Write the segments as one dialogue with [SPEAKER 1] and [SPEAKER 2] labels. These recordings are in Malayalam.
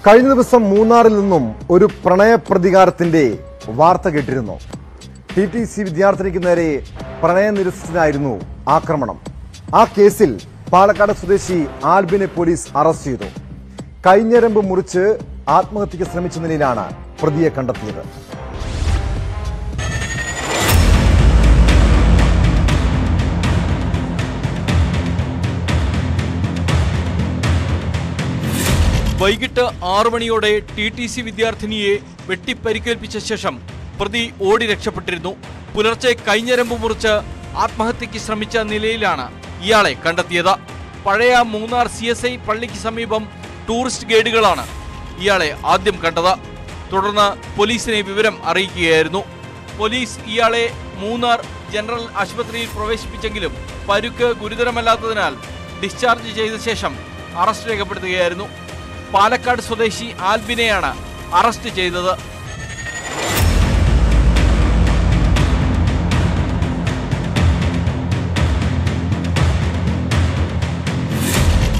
[SPEAKER 1] കഴിഞ്ഞ ദിവസം മൂന്നാറിൽ നിന്നും ഒരു പ്രണയ പ്രതികാരത്തിന്റെ വാർത്ത കേട്ടിരുന്നു. TTC വിദ്യാർത്ഥിനിക്ക് നേരെ പ്രണയ നിരസനായിരുന്നു ആക്രമണം. ആ കേസിൽ പാലക്കാട് സ്വദേശി ആൽബിനെ പോലീസ് അറസ്റ്റ് ചെയ്തു. കൈഞ്ഞരമ്പ് മുറിച്ച് ആത്മഹത്യക്ക് ശ്രമിച്ച നിലയിലാണ് പ്രതിയെ കണ്ടെത്തിയത്.
[SPEAKER 2] വൈകിട്ട് 6 മണിയോടെ TTC വിദ്യാർത്ഥിനിയെ വെട്ടിപ്പരിക്കേൽപ്പിച്ച ശേഷം പ്രതി ഓടി രക്ഷപ്പെട്ടിരുന്നു. പുലർച്ചെ കൈഞ്ഞരമ്പ് മുറിച്ച് ആത്മഹത്യക്ക് ശ്രമിച്ച നിലയിലാണ് ഇയാളെ കണ്ടെത്തിയത്. പഴയ മൂന്നാർ CSI പള്ളിക്ക് സമീപം ടൂറിസ്റ്റ് ഗൈഡുകളാണ് ഇയാളെ ആദ്യം കണ്ടത്. തുടർന്ന് പോലീസിനെ വിവരം അറിയിക്കുകയായിരുന്നു. പോലീസ് ഇയാളെ മൂന്നാർ ജനറൽ ആശുപത്രിയിൽ പ്രവേശിപ്പിച്ചെങ്കിലും പരുക്ക് ഗുരുതരമല്ലാത്തതിനാൽ ഡിസ്ചാർജ് ചെയ്ത ശേഷം അറസ്റ്റ് രേഖപ്പെടുത്തുകയായിരുന്നു. പാലക്കാട് സ്വദേശി ആൽബിനെയാണ് അറസ്റ്റ് ചെയ്തത്.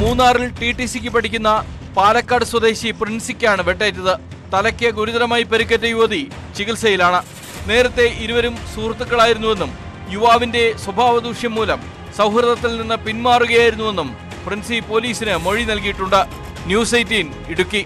[SPEAKER 2] മൂന്നാറിൽ TTCക്ക് പഠിക്കുന്ന പാലക്കാട് സ്വദേശി പ്രിൻസിക്കാണ് വെട്ടേറ്റത്. തലയ്ക്ക് ഗുരുതരമായി പരിക്കേറ്റ യുവതി ചികിത്സയിലാണ്. നേരത്തെ ഇരുവരും സുഹൃത്തുക്കളായിരുന്നുവെന്നും യുവാവിന്റെ സ്വഭാവദൂഷ്യം മൂലം സൗഹൃദത്തിൽ നിന്ന് പിന്മാറുകയായിരുന്നുവെന്നും പ്രിൻസി പോലീസിന് മൊഴി നൽകിയിട്ടുണ്ട്. News 18 ഇടുക്കി.